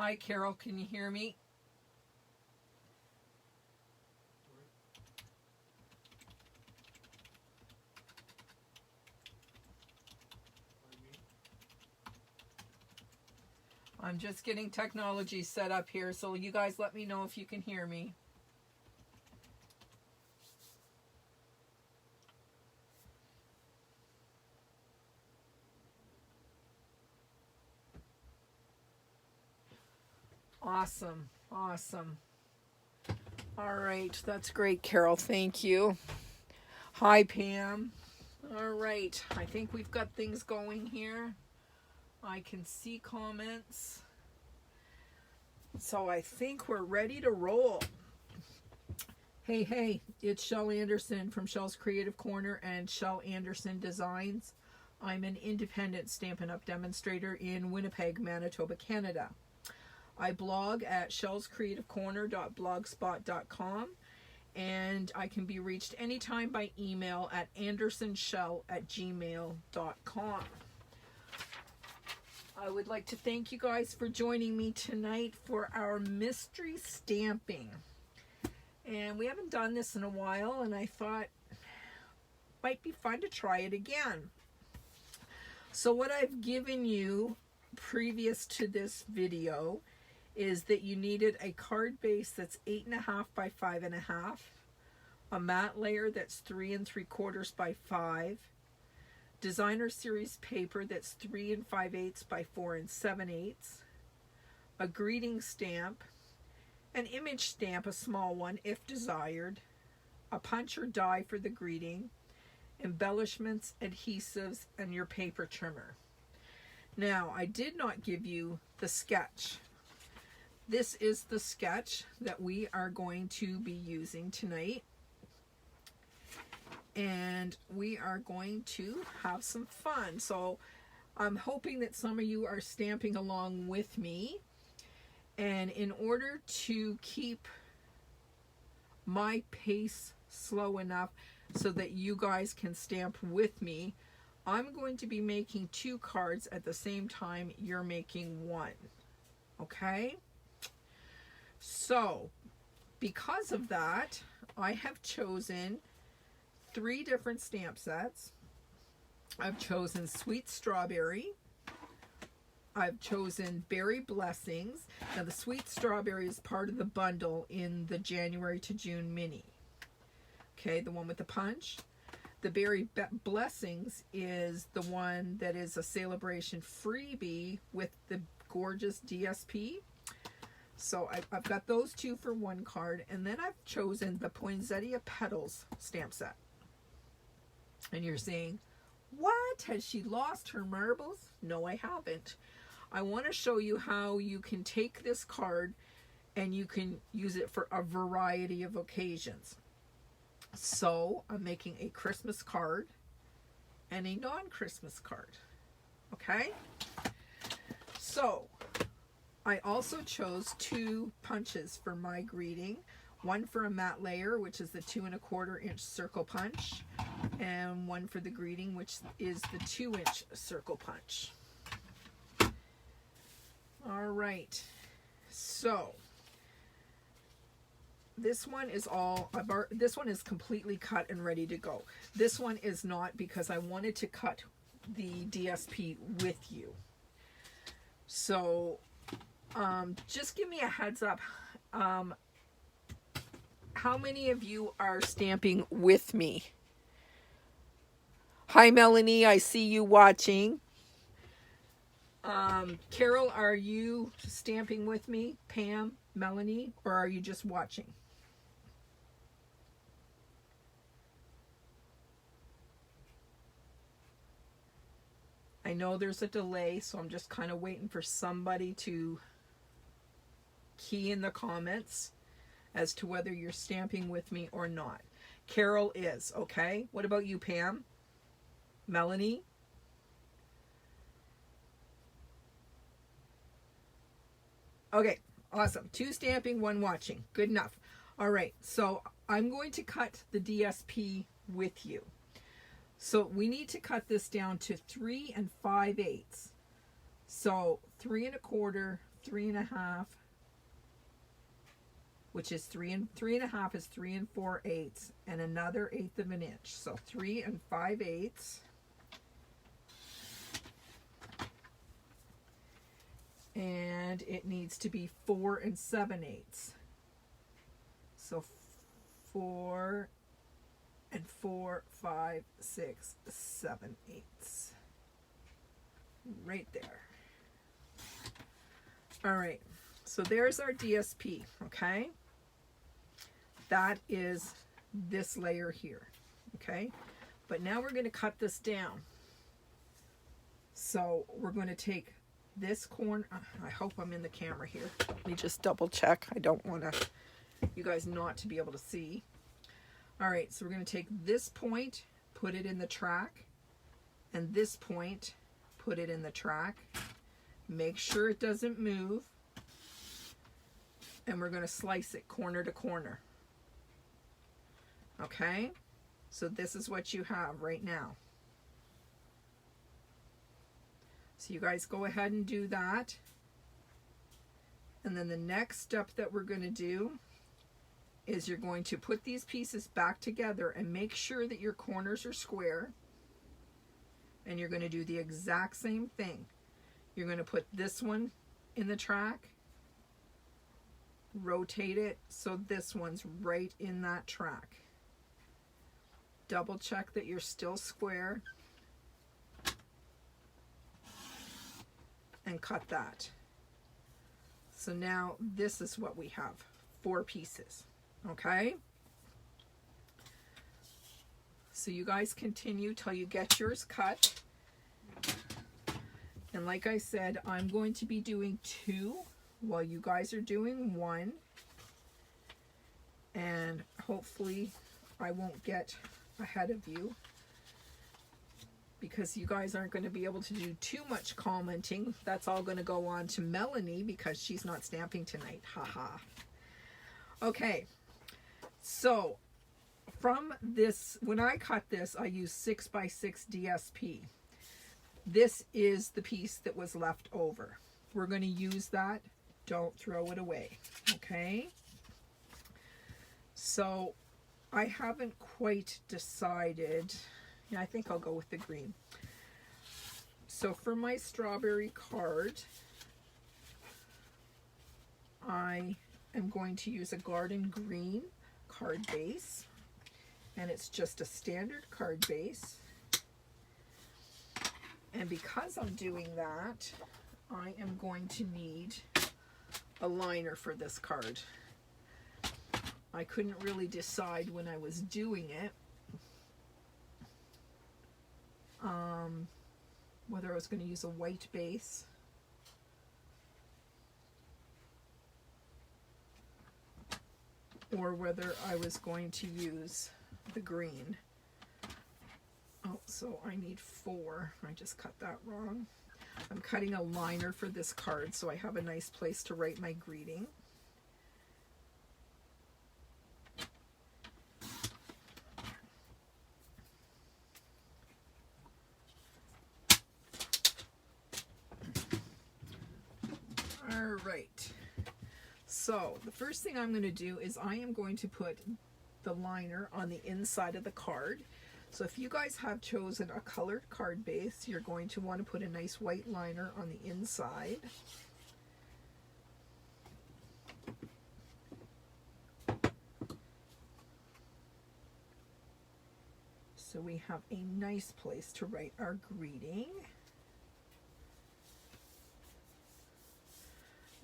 Hi, Carol. Can you hear me? I'm just getting technology set up here, so you guys let me know if you can hear me. Awesome. Awesome. All right. That's great, Carol. Thank you. Hi, Pam. All right. I think we've got things going here. I can see comments. So I think we're ready to roll. Hey, it's Shel Anderson from Shel's Creative Corner and Shel Anderson Designs. I'm an independent Stampin' Up! Demonstrator in Winnipeg, Manitoba, Canada. I blog at shelscreativecorner.blogspot.com, and I can be reached anytime by email at andersonshel@gmail.com. I would like to thank you guys for joining me tonight for our mystery stamping. And we haven't done this in a while, and I thought it might be fun to try it again. So what I've given you previous to this video is that you needed a card base that's 8.5 by 5.5, a matte layer that's 3 3/4 by 5, designer series paper that's 3 5/8 by 4 7/8, a greeting stamp, an image stamp, a small one if desired, a punch or die for the greeting, embellishments, adhesives, and your paper trimmer. Now, I did not give you the sketch. This is the sketch that we are going to be using tonight. And we are going to have some fun. So I'm hoping that some of you are stamping along with me. And in order to keep my pace slow enough so that you guys can stamp with me, I'm going to be making 2 cards at the same time you're making 1. Okay? So, because of that, I have chosen 3 different stamp sets. I've chosen Sweet Strawberry. I've chosen Berry Blessings. Now, the Sweet Strawberry is part of the bundle in the January to June mini. Okay, the one with the punch. The Berry Blessings is the one that is a celebration freebie with the gorgeous DSP. So I've got those 2 for 1 card. And then I've chosen the Poinsettia Petals stamp set. And you're saying, what? Has she lost her marbles? No, I haven't. I want to show you how you can take this card and you can use it for a variety of occasions. So I'm making a Christmas card and a non-Christmas card. Okay? So I also chose 2 punches for my greeting. One for a matte layer, which is the 2 1/4 inch circle punch, and one for the greeting, which is the 2 inch circle punch. All right, so this one is this one is completely cut and ready to go. This one is not, because I wanted to cut the DSP with you. So just give me a heads up. How many of you are stamping with me? Hi, Melanie. I see you watching. Carol, are you stamping with me? Pam, Melanie, or are you just watching? I know there's a delay, so I'm just kind of waiting for somebody to key in the comments as to whether you're stamping with me or not. Carol is, okay? What about you, Pam? Melanie? Okay, awesome. 2 stamping, 1 watching. Good enough. All right, so I'm going to cut the DSP with you. So we need to cut this down to 3 5/8. So 3 1/4, 3.5, which is 3.5 is 3 4/8, and another 1/8 of an inch. So 3 5/8. And it needs to be 4 7/8. So 4 4 5 6 7/8. Right there. All right. So there's our DSP, okay? That is this layer here, okay? But now we're going to cut this down. So we're going to take this corner. I hope I'm in the camera here. Let me just double check. I don't want you guys not to be able to see. All right, so we're going to take this point, put it in the track, and this point, put it in the track. Make sure it doesn't move. And we're going to slice it corner to corner. Okay? So this is what you have right now. So you guys go ahead and do that. And then the next step that we're going to do is you're going to put these pieces back together and make sure that your corners are square. And you're going to do the exact same thing. You're going to put this one in the track. Rotate it so this one's right in that track. Double check that you're still square. And cut that. So now this is what we have. 4 pieces. Okay? So you guys continue till you get yours cut. And like I said, I'm going to be doing 2 while you guys are doing 1. And hopefully I won't get ahead of you, because you guys aren't going to be able to do too much commenting. That's all going to go on to Melanie because she's not stamping tonight. Haha. Okay. So from this, when I cut this, I used 6x6 DSP. This is the piece that was left over. We're going to use that. Don't throw it away. Okay. So I haven't quite decided. Yeah, I think I'll go with the green. So for my strawberry card, I am going to use a garden green card base. And it's just a standard card base. And because I'm doing that, I am going to need a liner for this card. I couldn't really decide when I was doing it whether I was going to use a white base or whether I was going to use the green. Oh, so I need 4. I just cut that wrong. I'm cutting a liner for this card so I have a nice place to write my greeting. All right. So the first thing I'm going to do is I am going to put the liner on the inside of the card. So if you guys have chosen a colored card base, you're going to want to put a nice white liner on the inside. So we have a nice place to write our greeting.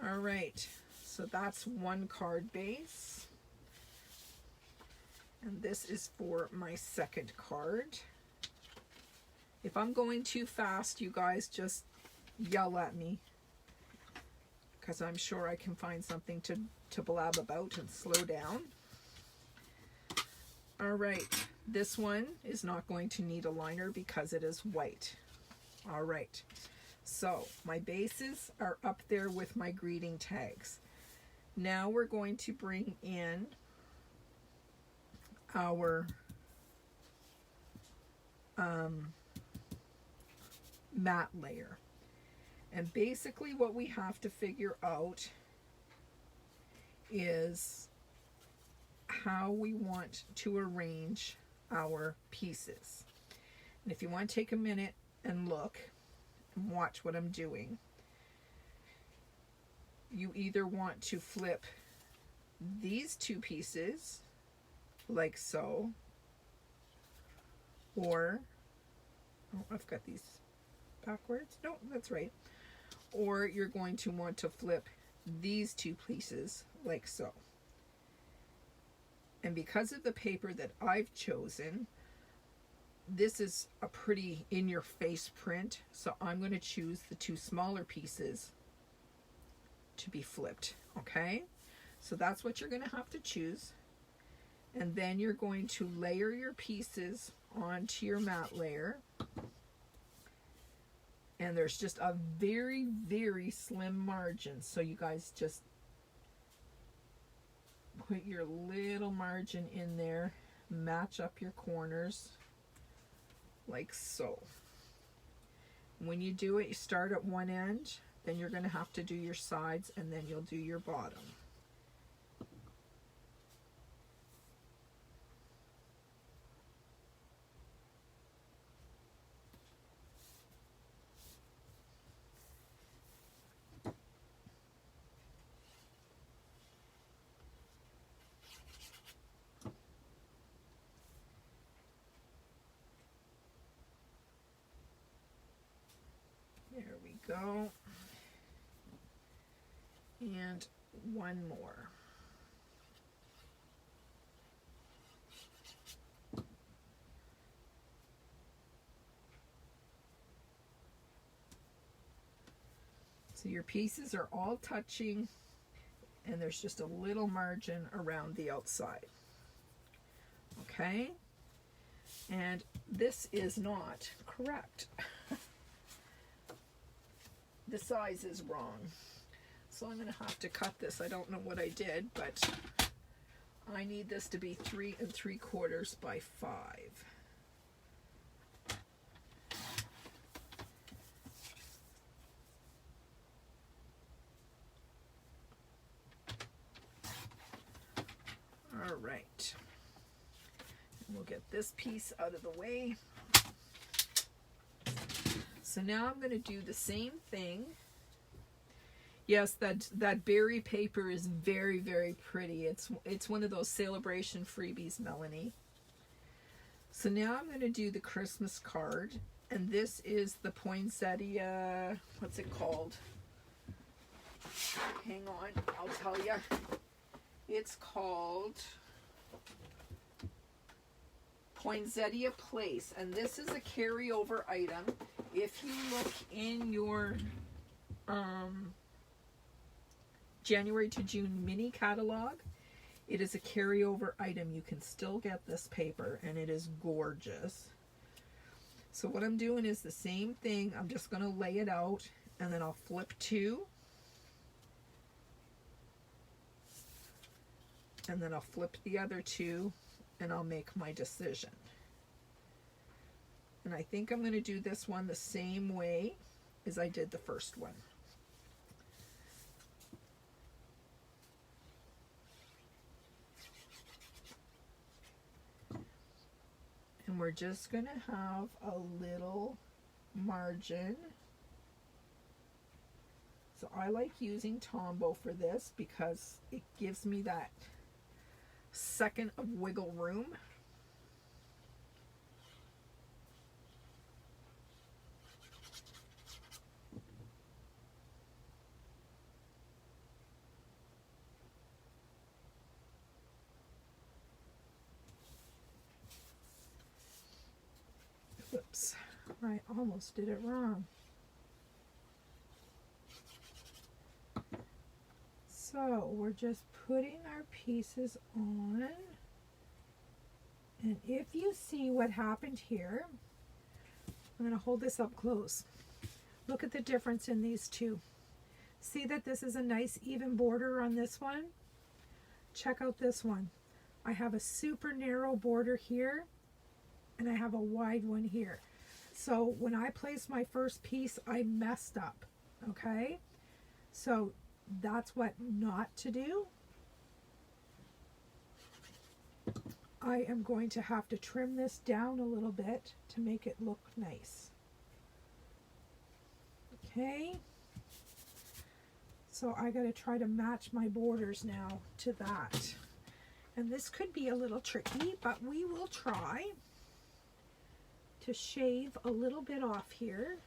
All right, so that's one card base. And this is for my second card. If I'm going too fast, you guys just yell at me, because I'm sure I can find something to blab about and slow down. All right, this one is not going to need a liner because it is white. All right, so my bases are up there with my greeting tags. Now we're going to bring in our matte layer. And basically what we have to figure out is how we want to arrange our pieces. And if you want to take a minute and look and watch what I'm doing, you either want to flip these two pieces like so, or, oh, I've got these backwards. No, that's right. Or you're going to want to flip these two pieces like so. And because of the paper that I've chosen, this is a pretty in-your-face print, so I'm going to choose the two smaller pieces to be flipped, okay? So that's what you're going to have to choose. And then you're going to layer your pieces onto your mat layer. And there's just a very, very slim margin, so you guys just put your little margin in there, match up your corners like so. When you do it, you start at one end, then you're going to have to do your sides, and then you'll do your bottom. There we go. And one more. So your pieces are all touching, and there's just a little margin around the outside. Okay? And this is not correct. The size is wrong. So I'm going to have to cut this. I don't know what I did, but I need this to be 3 3/4 by 5. All right. We'll get this piece out of the way. So now I'm going to do the same thing. Yes, that berry paper is very, very pretty. It's one of those celebration freebies, Melanie. So now I'm going to do the Christmas card, and this is the poinsettia, what's it called? Hang on, I'll tell you. It's called Poinsettia Place, and this is a carryover item. If you look in your January to June mini catalog, it is a carryover item. You can still get this paper, and it is gorgeous. So what I'm doing is the same thing. I'm just going to lay it out, and then I'll flip 2, and then I'll flip the other 2, and I'll make my decision. And I think I'm going to do this one the same way as I did the first one. And we're just going to have a little margin. So I like using Tombow for this because it gives me that second of wiggle room. Whoops, I almost did it wrong. So we're just putting our pieces on, and if you see what happened here, I'm going to hold this up close. Look at the difference in these two. See that this is a nice even border on this one? Check out this one. I have a super narrow border here, and I have a wide one here. So when I placed my first piece, I messed up. Okay, so that's what not to do. I am going to have to trim this down a little bit to make it look nice. Okay, so I got to try to match my borders now to that. And this could be a little tricky, but we will try to shave a little bit off here.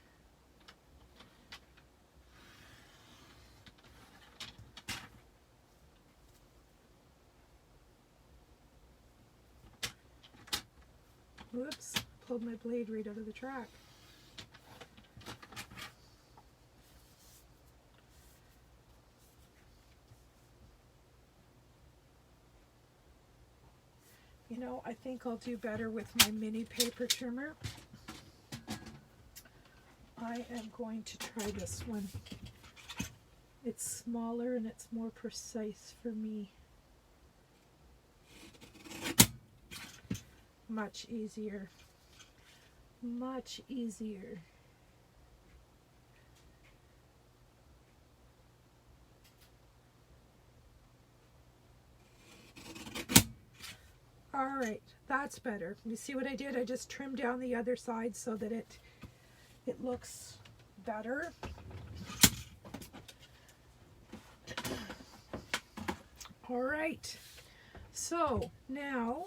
Whoops, pulled my blade right out of the track. You know, I think I'll do better with my mini paper trimmer. I am going to try this one. It's smaller and it's more precise for me. Much easier. Much easier. All right, that's better. You see what I did? I just trimmed down the other side so that it looks better. All right, so now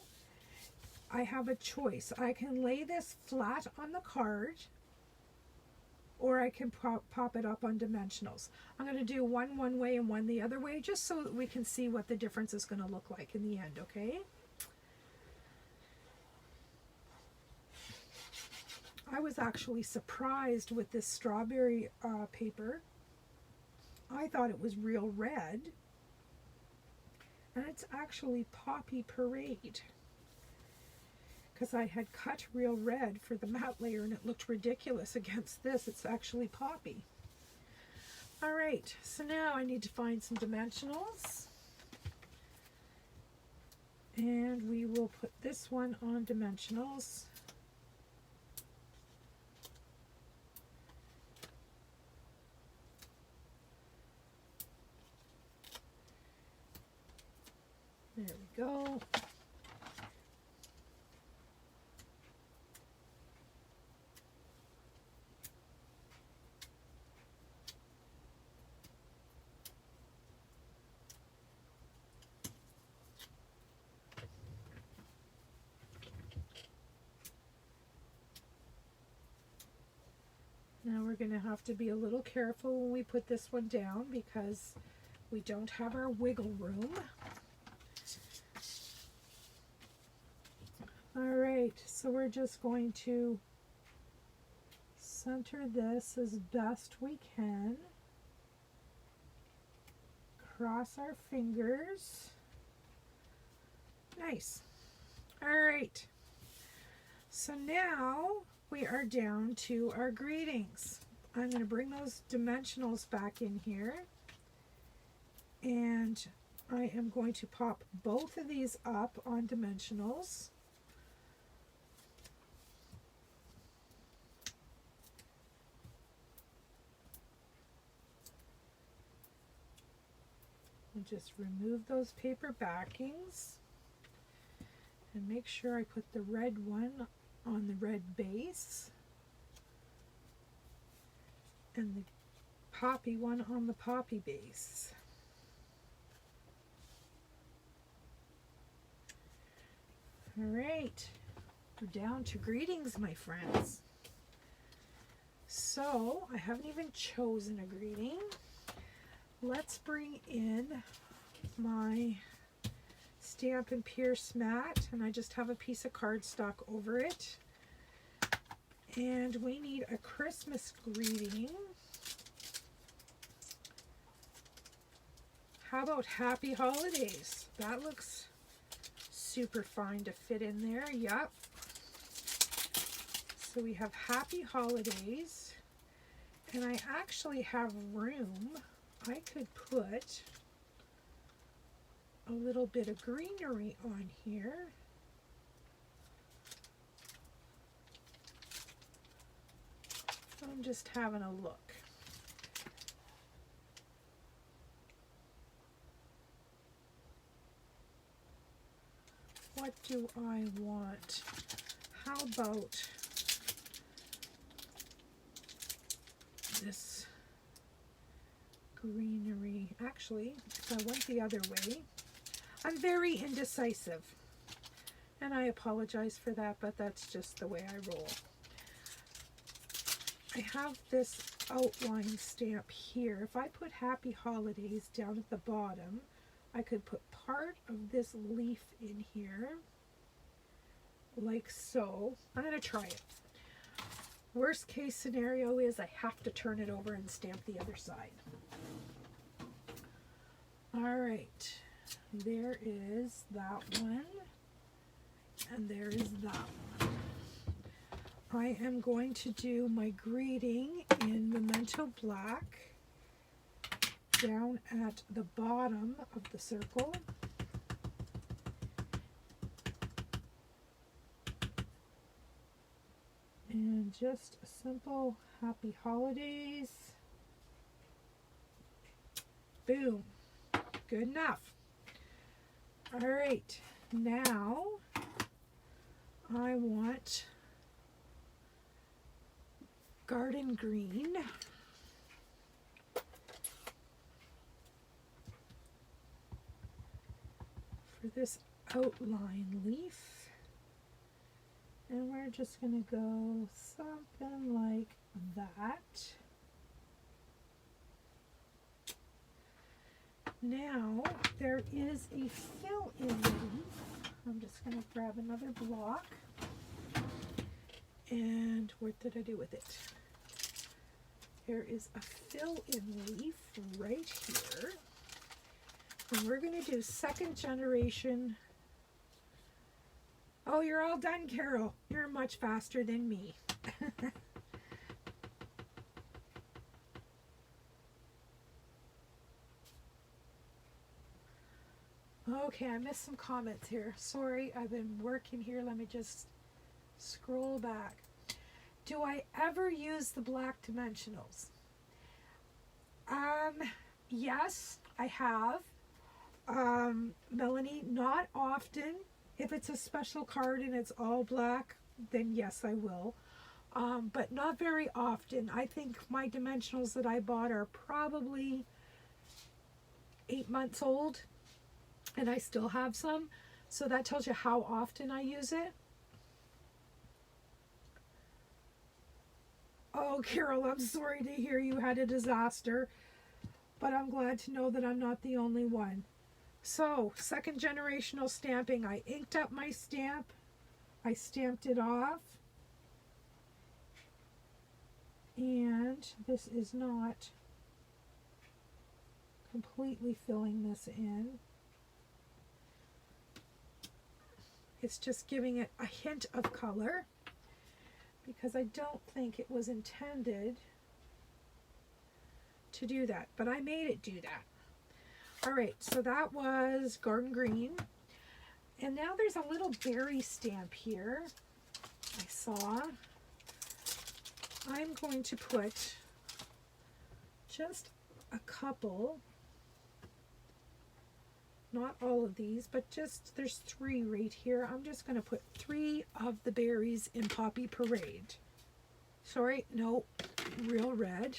I have a choice. I can lay this flat on the card, or I can pop it up on dimensionals. I'm going to do one way and one the other way, just so that we can see what the difference is going to look like in the end, okay? I was actually surprised with this strawberry paper. I thought it was real red, and it's actually Poppy Parade, because I had cut real red for the matte layer and it looked ridiculous against this. It's actually Poppy. All right, so now I need to find some dimensionals, and we will put this one on dimensionals. There we go. Now we're going to have to be a little careful when we put this one down because we don't have our wiggle room. All right, so we're just going to center this as best we can. Cross our fingers. Nice. All right. So now we are down to our greetings. I'm going to bring those dimensionals back in here, and I am going to pop both of these up on dimensionals. And just remove those paper backings and make sure I put the red one on the red base and the poppy one on the poppy base. All right, we're down to greetings, my friends. So I haven't even chosen a greeting. Let's bring in my Stampin' Pierce mat, and I just have a piece of cardstock over it. And we need a Christmas greeting. How about Happy Holidays? That looks super fine to fit in there. Yep. So we have Happy Holidays, and I actually have room. I could put a little bit of greenery on here. I'm just having a look. do I want? How about this greenery? Actually, if I went the other way, I'm very indecisive. And I apologize for that, but that's just the way I roll. I have this outline stamp here. If I put Happy Holidays down at the bottom, I could put part of this leaf in here, like so. I'm going to try it. Worst case scenario is I have to turn it over and stamp the other side. All right, there is that one, and there is that one. I am going to do my greeting in Memento Black down at the bottom of the circle. And just a simple Happy Holidays. Boom. Good enough. All right, now I want garden green. For this outline leaf. And we're just going to go something like that. Now, there is a fill-in leaf. I'm just going to grab another block. And what did I do with it? There is a fill-in leaf right here. And we're going to do second generation. Oh, you're all done, Carol. You're much faster than me. Okay, I missed some comments here. Sorry, I've been working here. Let me just scroll back. Do I ever use the black dimensionals? Yes, I have. Melanie, not often. If it's a special card and it's all black, then yes, I will. But not very often. I think my dimensionals that I bought are probably 8 months old, and I still have some. So that tells you how often I use it. Oh, Carol, I'm sorry to hear you had a disaster, but I'm glad to know that I'm not the only one. So, second generational stamping. I inked up my stamp. I stamped it off. And this is not completely filling this in. It's just giving it a hint of color, because I don't think it was intended to do that, but I made it do that. All right, so that was garden green. And now there's a little berry stamp here I saw. I'm going to put just a couple, not all of these, but just, there's 3 right here. I'm just going to put 3 of the berries in Poppy Parade. Sorry, no, real red.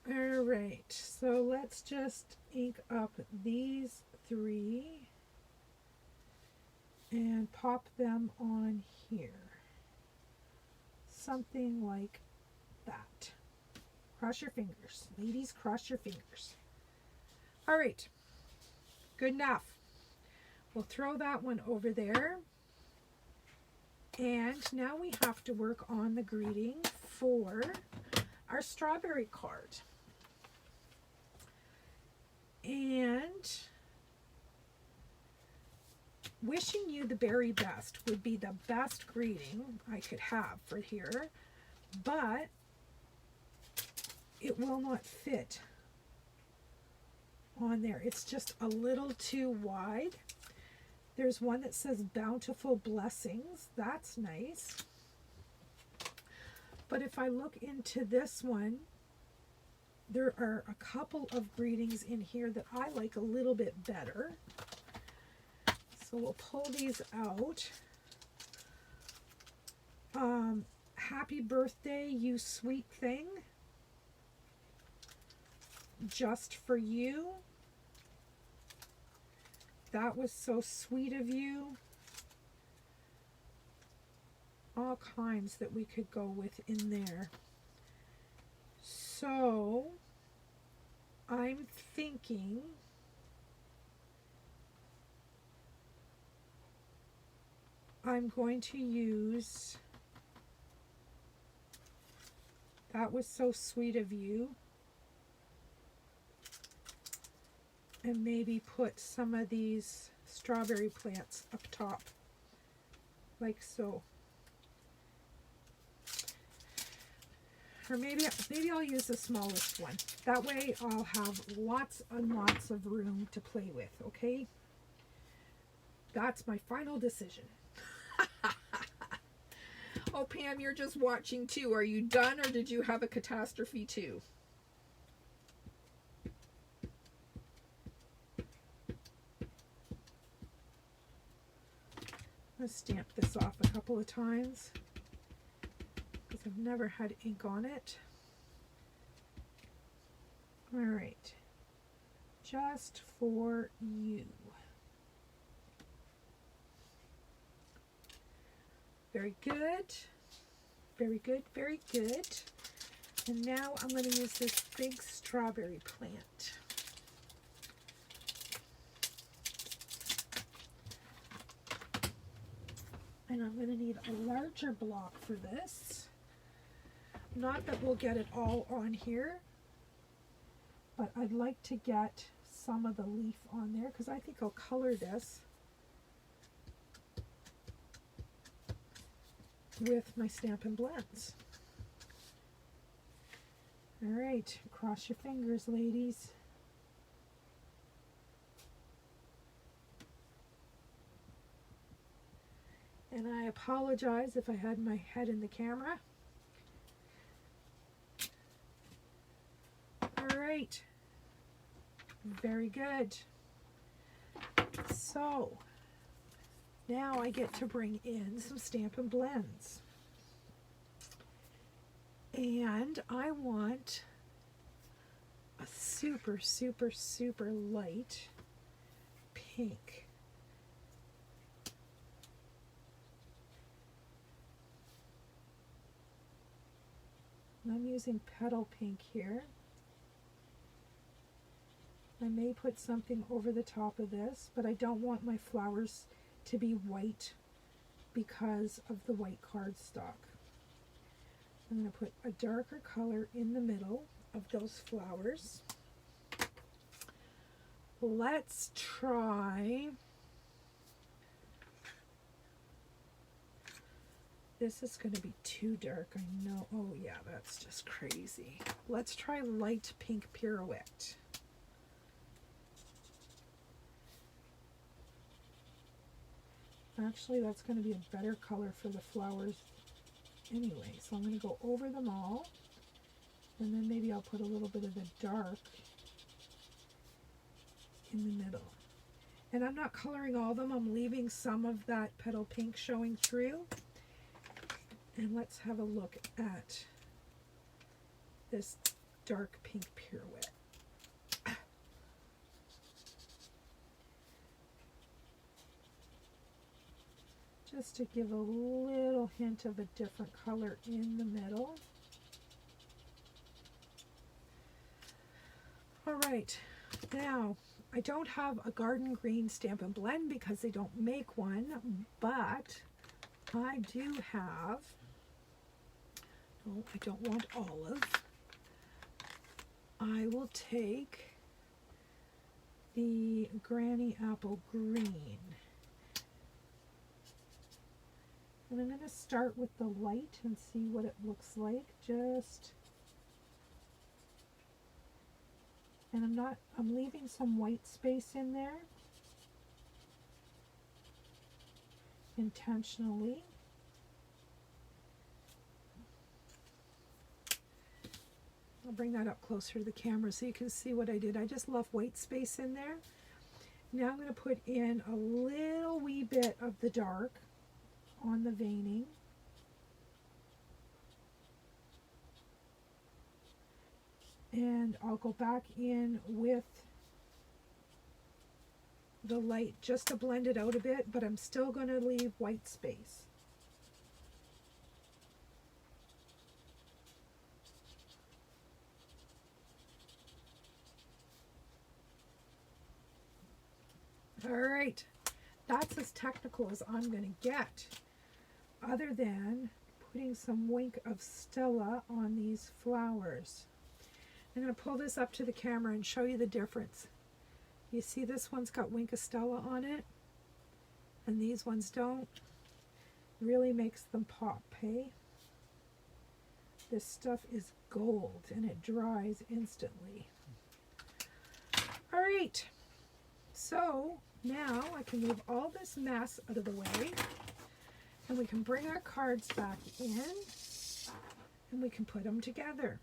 All right, so let's just ink up these 3 and pop them on here. Something like that. Cross your fingers. Ladies, cross your fingers. All right, good enough. We'll throw that one over there. And now we have to work on the greeting for our strawberry card. And wishing you the very best would be the best greeting I could have for here, but it will not fit on there. It's just a little too wide. There's one that says bountiful blessings. That's nice. But if I look into this one, there are a couple of greetings in here that I like a little bit better. So we'll pull these out. Happy birthday, you sweet thing. Just for you. That was so sweet of you. All kinds that we could go with in there. So I'm thinking I'm going to use That Was So Sweet of You, and maybe put some of these strawberry plants up top, like so. Or maybe I'll use the smallest one. That way I'll have lots and lots of room to play with, okay? That's my final decision. Oh, Pam, you're just watching too. Are you done, or did you have a catastrophe too? I'll stamp this off a couple of times because I've never had ink on it. All right, just for you. Very good, very good, very good. And now I'm going to use this big strawberry plant. And I'm going to need a larger block for this. Not that we'll get it all on here, but I'd like to get some of the leaf on there because I think I'll color this with my Stampin' blends. All right, cross your fingers, ladies. And I apologize if I had my head in the camera. All right, very good. So now I get to bring in some Stampin' blends. And I want a super, super, super light pink. And I'm using petal pink here. I may put something over the top of this, but I don't want my flowers to be white because of the white cardstock. I'm going to put a darker color in the middle of those flowers. Let's try, this is going to be too dark, I know. Oh yeah, that's just crazy. Let's try light pink pirouette. Actually, that's going to be a better color for the flowers anyway. So I'm going to go over them all, and then maybe I'll put a little bit of the dark in the middle. And I'm not coloring all of them. I'm leaving some of that petal pink showing through. And let's have a look at this dark pink pirouette. Just to give a little hint of a different color in the middle. All right, now I don't have a garden green Stampin' blend because they don't make one, but I do have, no, I don't want olive. I will take the Granny Apple Green. And I'm going to start with the light and see what it looks like. And I'm leaving some white space in there intentionally. I'll bring that up closer to the camera so you can see what I did. I just left white space in there. Now I'm going to put in a little wee bit of the dark on the veining. And I'll go back in with the light just to blend it out a bit, but I'm still going to leave white space. All right, that's as technical as I'm going to get, other than putting some wink of Stella on these flowers. I'm going to pull this up to the camera and show you the difference. You see this one's got wink of Stella on it, and these ones don't. Really makes them pop, hey? This stuff is gold, and it dries instantly. All right, so now I can move all this mess out of the way, and we can bring our cards back in, and we can put them together.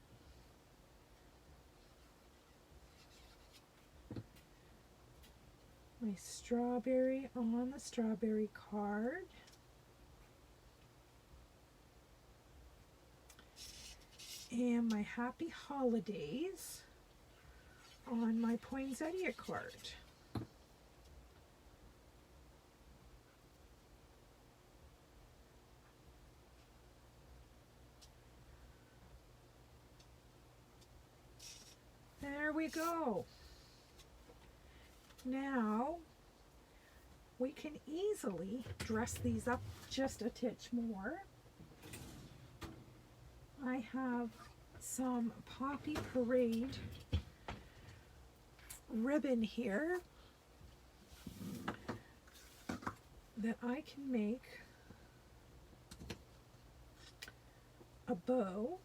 My strawberry on the strawberry card. And my happy holidays on my poinsettia card. There we go. Now we can easily dress these up just a titch more. I have some Poppy Parade ribbon here that I can make a bow,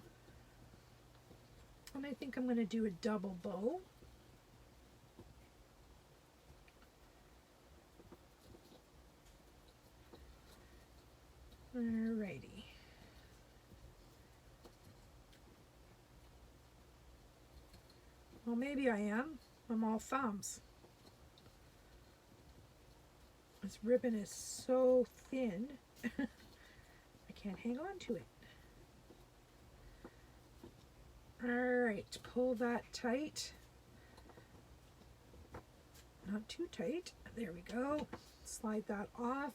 and I think I'm going to do a double bow. Alrighty. Well, maybe I am. I'm all thumbs. This ribbon is so thin, I can't hang on to it. Alright, pull that tight. Not too tight. There we go. Slide that off.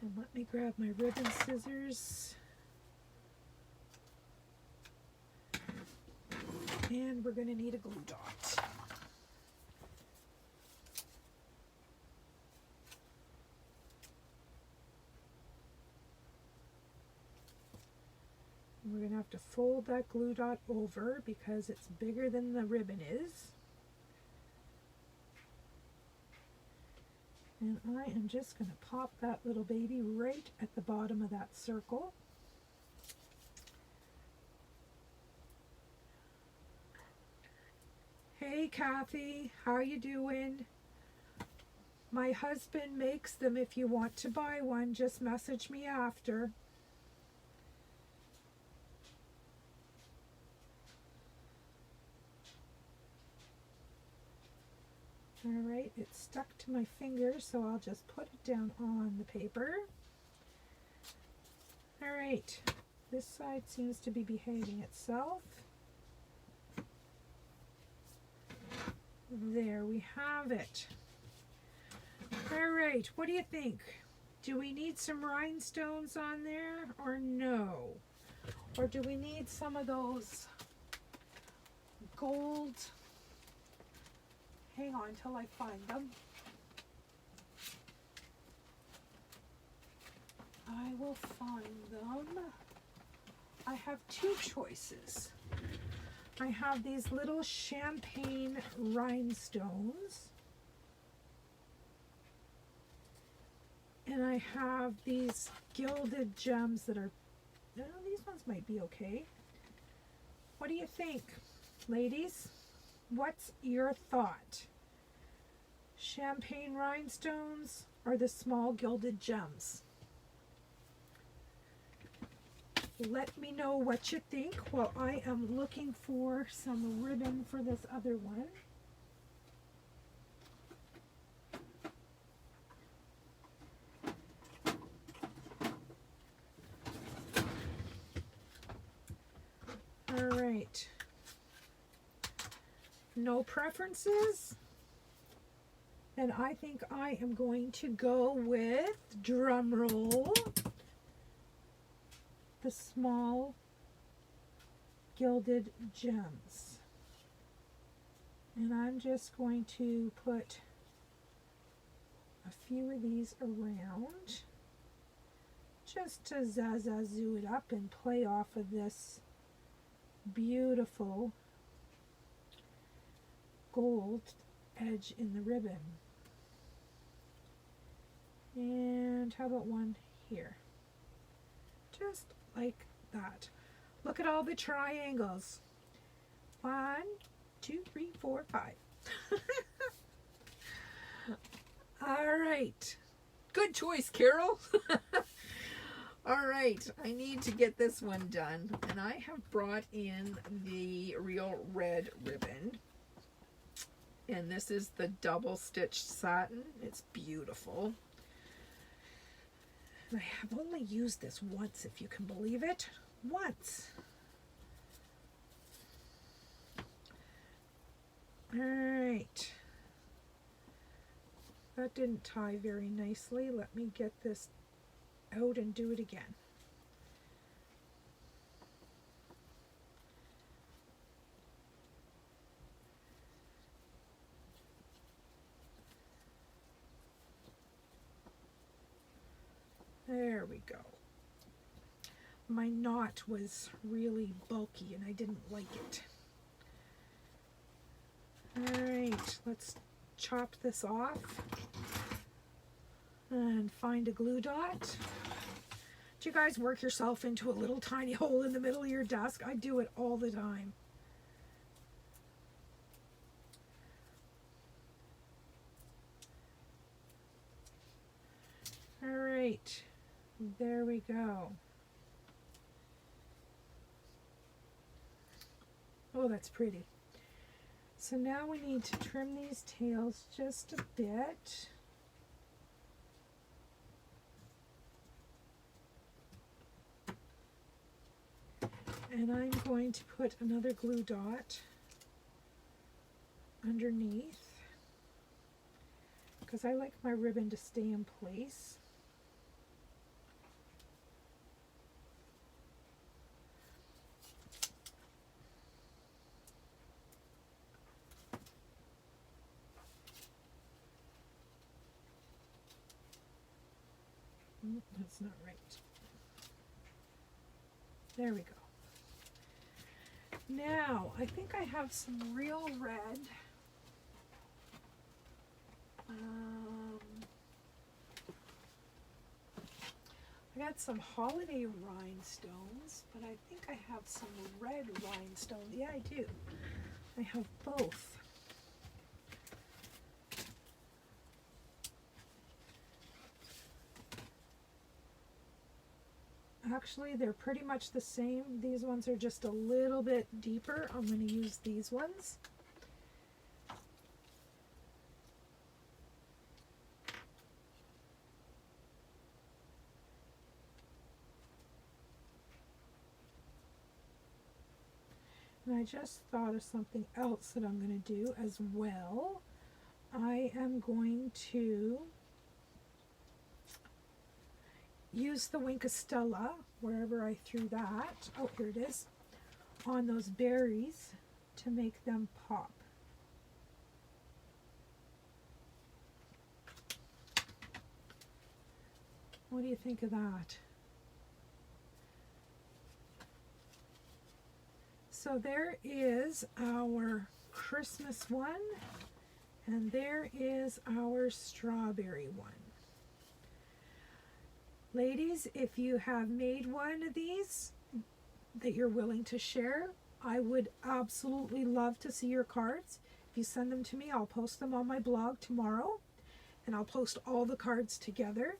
And let me grab my ribbon scissors. And we're going to need a glue dot. We're going to have to fold that glue dot over because it's bigger than the ribbon is. And I am just going to pop that little baby right at the bottom of that circle. Hey Kathy, how you doing? My husband makes them. If you want to buy one, just message me after. Alright, it's stuck to my finger, so I'll just put it down on the paper. Alright, this side seems to be behaving itself. There we have it. Alright, what do you think? Do we need some rhinestones on there or no? Or do we need some of those gold? Hang on till I find them. I will find them. I have two choices. I have these little champagne rhinestones. And I have these gilded gems that are, no, these ones might be okay. What do you think, ladies? What's your thought? Champagne rhinestones or the small gilded gems? let me know what you think while I am looking for some ribbon for this other one. All right. No preferences? And I think I am going to go with, drum roll, the small gilded gems. And I'm just going to put a few of these around just to zazazoo it up and play off of this beautiful gold edge in the ribbon. And how about one here? Just like that. Look at all the triangles. 1, 2, 3, 4, 5. All right. Good choice, Carol. All right, I need to get this one done, and I have brought in the real red ribbon, and this is the double stitched satin. It's beautiful. I have only used this once, if you can believe it. Once. All right. That didn't tie very nicely. Let me get this out and do it again. There we go. My knot was really bulky and I didn't like it. All right, let's chop this off and find a glue dot. Do you guys work yourself into a little tiny hole in the middle of your desk? I do it all the time. All right, there we go. Oh, that's pretty. So now we need to trim these tails just a bit. And I'm going to put another glue dot underneath because I like my ribbon to stay in place. That's not right. There we go. Now, I think I have some real red. I got some holiday rhinestones, but I think I have some red rhinestones. Yeah, I do. I have both. Actually, they're pretty much the same. These ones are just a little bit deeper. I'm going to use these ones. And I just thought of something else that I'm going to do as well. I am going to use the Winkastella, wherever I threw that, oh here it is, on those berries to make them pop. What do you think of that? So there is our Christmas one, and there is our strawberry one. Ladies, if you have made one of these that you're willing to share, I would absolutely love to see your cards. If you send them to me, I'll post them on my blog tomorrow, and I'll post all the cards together.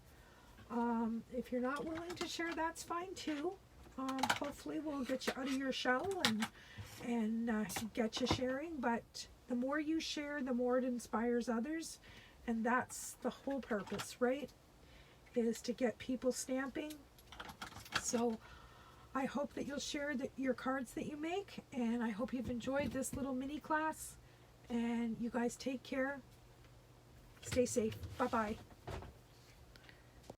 If you're not willing to share, that's fine too. hopefully we'll get you out of your shell and get you sharing. But the more you share, the more it inspires others, and that's the whole purpose, right? Is to get people stamping. So I hope that you'll share your cards that you make, and I hope you've enjoyed this little mini class. And you guys take care. Stay safe. Bye-bye.